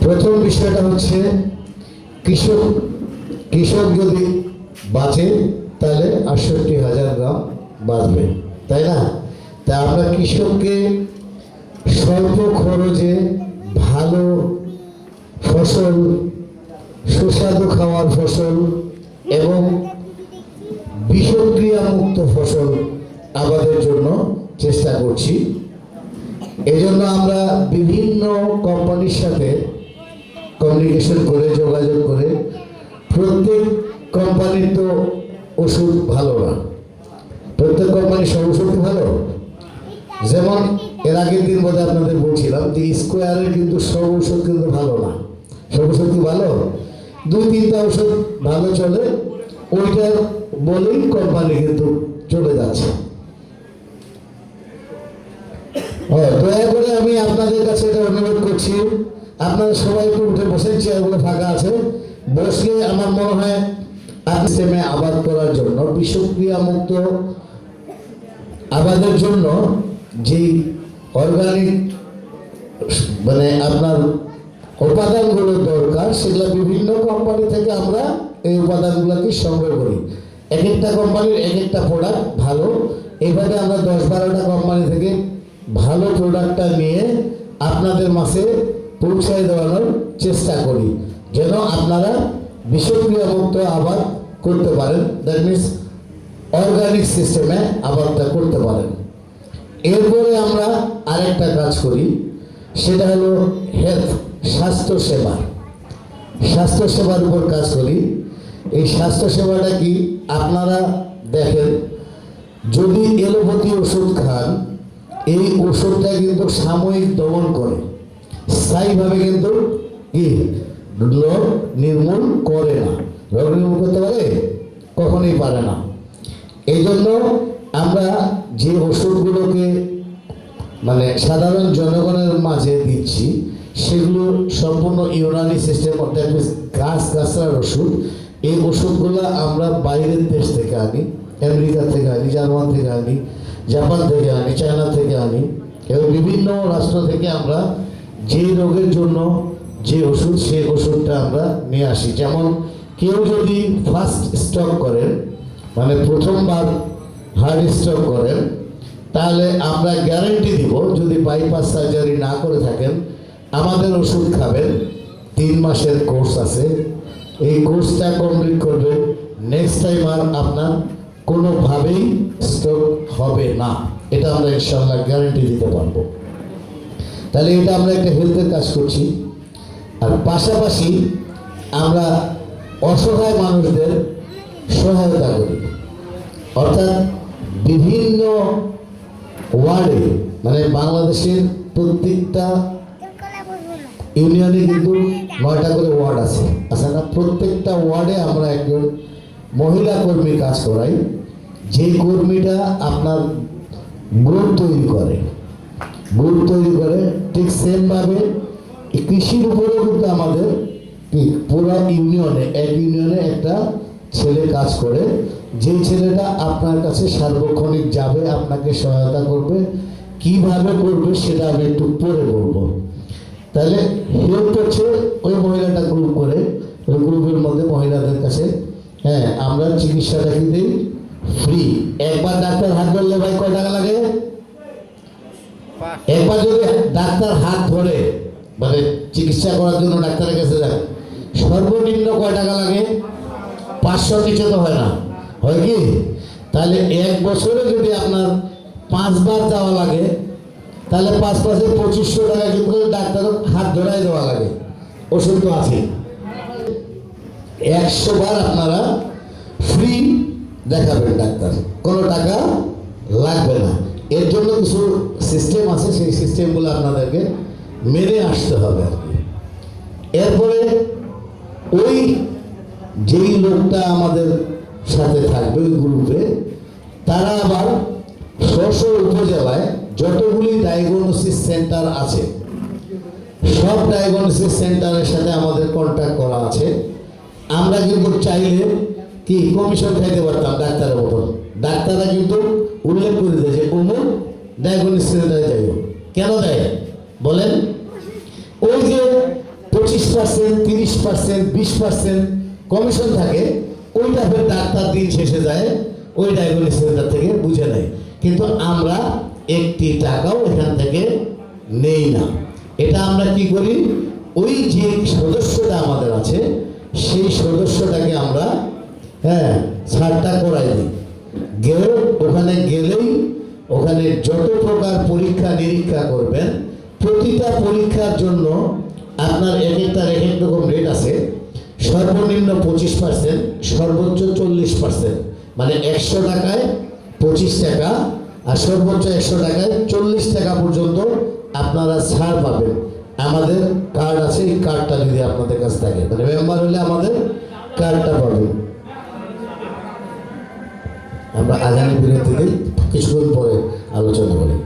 প্রথম বিষয়টা হচ্ছে কৃষক কৃষক যদি বাঁচে তাহলে ৬৮,০০০ গ্রাম বাঁচবে, তাই না? তা আমরা কৃষককে স্বল্প খরচে ভালো ফসল, সুস্বাদু খাওয়ার ফসল এবং বিষক্রিয়ামুক্ত ফসল আবাদের জন্য চেষ্টা করছি। এজন্য আমরা বিভিন্ন কোম্পানির সাথে কমিউনিকেশন করে, যোগাযোগ করে, প্রত্যেক কোম্পানির তো ওষুধ ভালো না, প্রত্যেক কোম্পানির সব ওষুধ ভালো। যেমন এর আগের দিন বোধহয় আপনাদের বলছিলাম যে স্কোয়ারের কিন্তু সব ওষুধ কিন্তু ভালো না। সব ওষুধ কি ভালো? ২-৩টা ওষুধ ভালো চলে, ওইটা বলেই কোম্পানি কিন্তু চলে যাচ্ছে। দয়া করে আমি আপনাদের কাছে এটা অনুরোধ করছি, আপনারা সবাই একটু উঠে বসেন, চেয়ারগুলো ফাঁকা আছে, বসলে আমার মনে হয় সিস্টেমে আবাদ করার জন্য, বিষক্রিয়া মুক্ত আবাদের জন্য যেই অর্গানিক মানে আপনার উপাদানগুলো দরকার, সেগুলো বিভিন্ন কোম্পানি থেকে আমরা এই উপাদানগুলোকে সংগ্রহ করি। এক একটা কোম্পানির এক একটা প্রোডাক্ট ভালো, এইভাবে আমরা ১০-১২টা কোম্পানি থেকে ভালো প্রোডাক্টটা নিয়ে আপনাদের মাঝে পৌঁছায় দেওয়ানোর চেষ্টা করি, যেন আপনারা বিষক্রিয়ামুক্ত আবাদ করতে পারেন। দ্যাট মিনস অর্গানিক সিস্টেমে আবাদটা করতে পারেন। এরপরে আমরা আরেকটা কাজ করি, সেটা হলো হেলথ, স্বাস্থ্যসেবা। স্বাস্থ্যসেবার উপর কাজ করি। এই স্বাস্থ্যসেবাটা কি? আপনারা দেখেন, যদি এলোপ্যাথি ওষুধ খান, এই ওষুধটা কিন্তু সাময়িক দমন করে, স্থায়ীভাবে কিন্তু কি রোগ নির্মূল করে না। রোগ নির্মূল করতে পারে? কখনোই পারে না। এই জন্য আমরা যে ওষুধগুলোকে মানে সাধারণ জনগণের মাঝে দিচ্ছি, সেগুলো সম্পূর্ণ ইউনানি সিস্টেম, অর্থাৎ গাছগাছড়ার ওষুধ। এই ওষুধগুলো আমরা বাইরের দেশ থেকে আনি, আমেরিকা থেকে আনি, জার্মান থেকে আনি, জাপান থেকে আনি, চায়না থেকে আনি, এবং বিভিন্ন রাষ্ট্র থেকে আমরা যে রোগের জন্য যে ওষুধ, সেই ওষুধটা আমরা নিয়ে আসি। যেমন কেউ যদি ফার্স্ট স্টক করেন, মানে প্রথমবার হার্ট স্ট্রোক করেন, তাহলে আমরা গ্যারান্টি দিব, যদি বাইপাস সার্জারি না করে থাকেন, আমাদের ওষুধ খাবেন, 3 মাসের কোর্স আছে, এই কোর্সটা কমপ্লিট করবে, নেক্সট টাইম আর আপনার কোনোভাবেই স্ট্রোক হবে না। এটা আমরা ইনশাআল্লাহ গ্যারান্টি দিতে পারবো। তাহলে এটা আমরা একটা হেলথের কাজ করছি। আর পাশাপাশি আমরা অসহায় মানুষদের সহায়তা করি, অর্থাৎ বিভিন্ন ওয়ার্ডে, মানে বাংলাদেশের প্রত্যেকটা ইউনিয়নে কিন্তু 9টা করে ওয়ার্ড আছে, আচ্ছা না? প্রত্যেকটা ওয়ার্ডে আমরা একজন মহিলা কর্মী কাজ করাই, যে কর্মীটা আপনার গ্রুপ তৈরি করে, গ্রুপ তৈরি করে। ঠিক সেমভাবে কৃষির উপরেও কিন্তু আমাদের পুরো ইউনিয়নে, এক ইউনিয়নে একটা ছেলে কাজ করে, যে ছেলেটা আপনার কাছে সার্বক্ষণিক যাবে, আপনাকে সহায়তা করবে। কিভাবে করবে সেটা আমি একটু পরে বলবো। তাহলে হেল্প হচ্ছে ওই মহিলাটা গ্রুপ করে, ওই গ্রুপের মধ্যে মহিলাদের কাছে আমরা চিকিৎসাটা কি দিই? ফ্রি। একবার ডাক্তার হাত ধরলে ভাই কয় টাকা লাগে? একবার যদি ডাক্তার হাত ধরে মানে চিকিৎসা করার জন্য ডাক্তারের কাছে যান, সর্বনিম্ন কয় টাকা লাগে? 500 নিচে তো হয় না, হয় কি? তাহলে 1 বছরে যদি আপনার 5 বার যাওয়া লাগে, তাহলে 5 মাসে 2500 টাকা কিন্তু ডাক্তার হাত ধরাই দেওয়া লাগে। ওষুধ তো আছে। 100 বার আপনারা ফ্রি দেখাবেন ডাক্তার, কোনো টাকা লাগবে না। এর জন্য কিছু সিস্টেম আছে, সেই সিস্টেমগুলো আপনাদেরকে মেনে আসতে হবে আর কি। এরপরে ওই যেই লোকটা আমাদের সাথে থাকবে ওই গ্রুপে, তারা আবার স্ব উপজেলায় যতগুলি ডায়াগনোসিস সেন্টার আছে, সব ডায়াগনোসিস সেন্টারের সাথে আমাদের কন্ট্যাক্ট করা আছে। আমরা কিন্তু চাইলে কি কমিশন খাইতে পারতাম ডাক্তারের মতন। ডাক্তাররা কিন্তু উল্লেখ করে দেয় যে অমুক ডায়াগনোসিস সেন্টারে যাইব। কেন দেয় বলেন? ওই যে 25%, 30%, 20% কমিশন থাকে, ওইটা ফের ডাক্তার দিন শেষে যায় ওই ডায়াগনোসিস সেন্টার থেকে বুঝে নেয়। কিন্তু আমরা একটি টাকাও এখান থেকে নেই না। এটা আমরা কি করি, ওই যে সদস্যটা আমাদের আছে সেই সদস্যটাকে আমরা ছাড়টা করাই দিই। ওখানে গেলেই ওখানে যত প্রকার পরীক্ষা নিরীক্ষা করবেন, প্রতিটা পরীক্ষার জন্য আপনার এক একটার এক এক রকম রেট আছে। সর্বনিম্ন 25%, সর্বোচ্চ 40%, মানে 100 টাকায় 25 টাকা, আর সর্বোচ্চ 100 টাকায় 40 টাকা পর্যন্ত আপনারা ছাড় পাবেন। আমাদের কার্ড আছে, এই কার্ডটা যদি আপনাদের কাছে থাকে, মানে মেম্বার হলে আমাদের কার্ডটা পাবেন। আমরা আগামী বিরতিতে কিছুক্ষণ পরে আলোচনা করি।